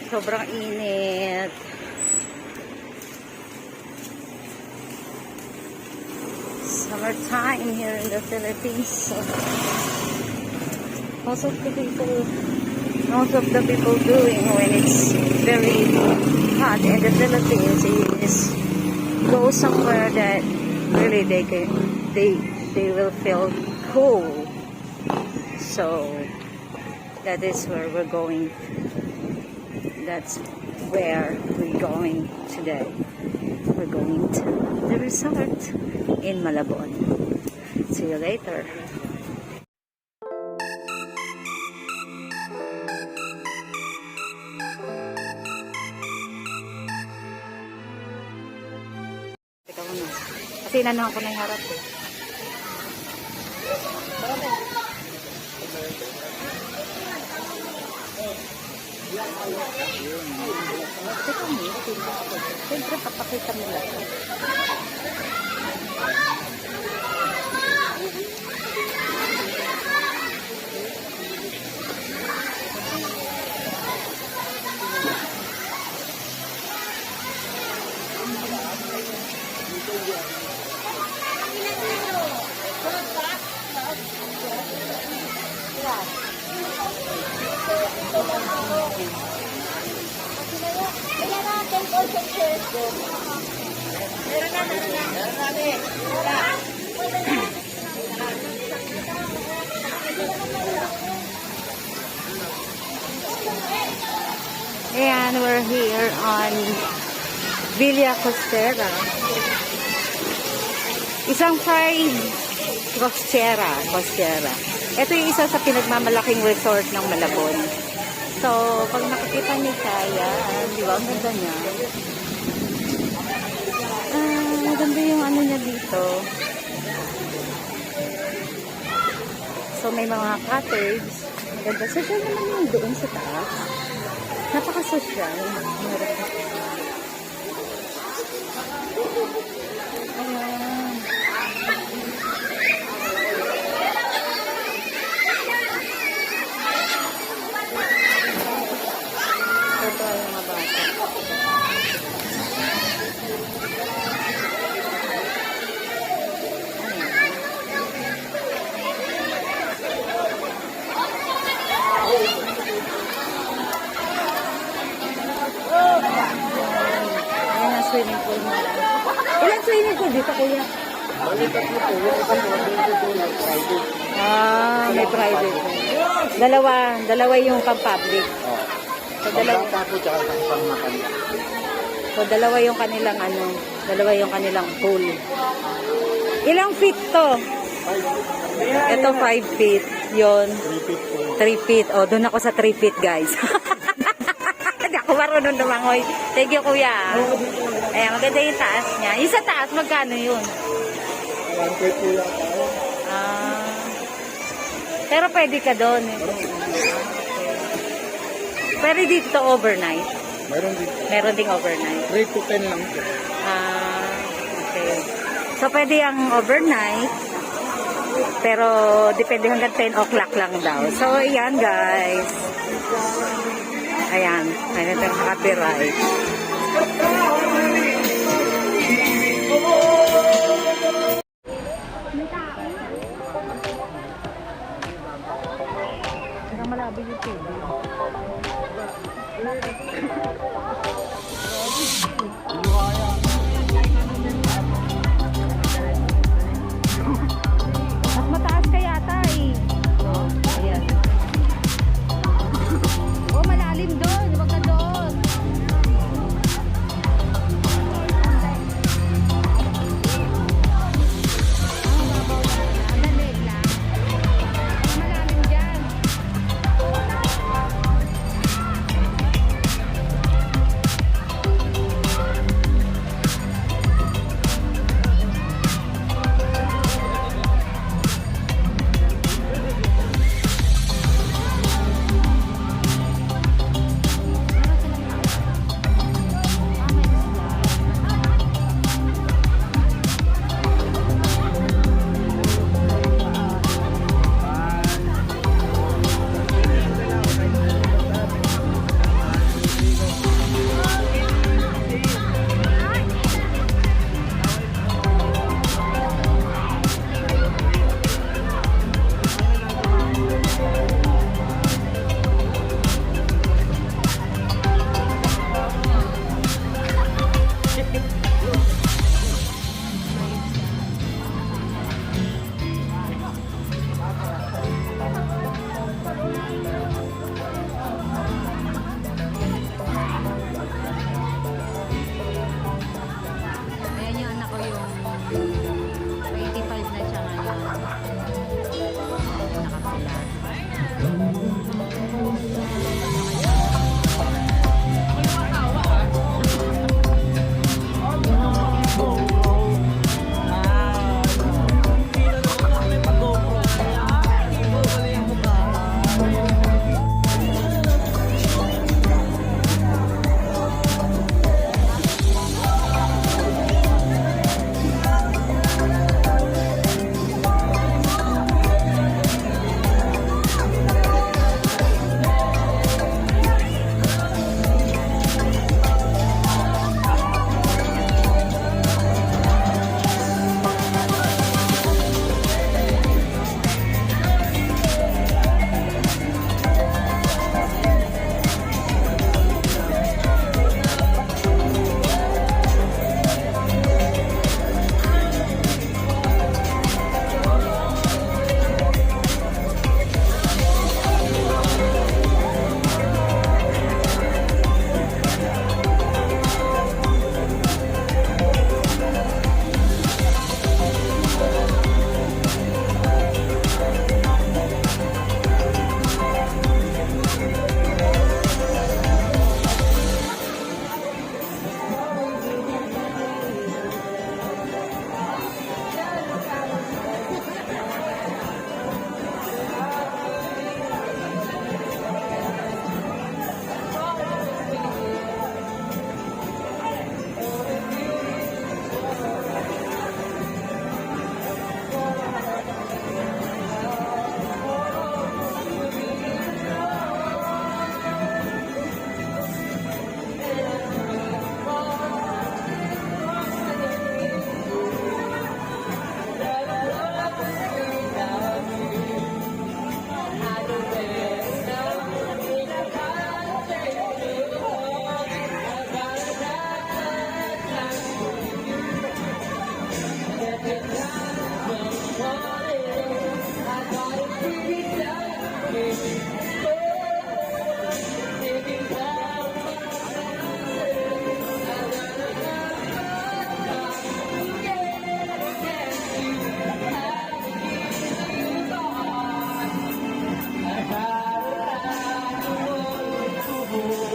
Sobrang init. Summertime here in the Philippines. So, most of the people doing when it's very hot in the Philippines is go somewhere that really they will feel cool. So that is where we're going. That's where we're going today. We're going to the resort in Malabon. See you later. Teka muna. Kasi inanahan ko na yung harap eh. Teka mo, siyempre papakita mo lang. And we're here on Villa Costiera. Isang fried costiera. Ito yung isa sa pinagmamalaking resort ng Malabon. So, pag nakikita niyo siya, yan, di ba? Ang ganda niya. Maganda yung ano niya dito. So, may mga cottage. Maganda. Social naman yung doon sa taas. Napaka-social. Ayan. Ito ay mga bata. Ayan ang swimming pool mo. Ilang swimming pool dito, kuya? May private. Dalawa yung pang-public. So, dalawa yung kanilang pool. Ilang feet to? Ito 5 feet. Yun. 3 feet. O, doon ako sa 3 feet, guys. Hindi ako marunong lumangoy. Thank you, kuya. Ayan, maganda yung taas niya. Yung sa taas, magkano yun? 1 feet yata. Pero pwede ka doon. Pwede dito overnight? Meron ding overnight. 3 to 10 lang po. Okay. So, pwede ang overnight. Pero, depende hanggang 10 o'clock lang daw. So, ayan guys. Ayan. Ayan ito yung copyright. Parang malabo yung TV. Mas mataas ka yata eh. Ayan. Oh, malalim doon. Huwag ka doon. Oh.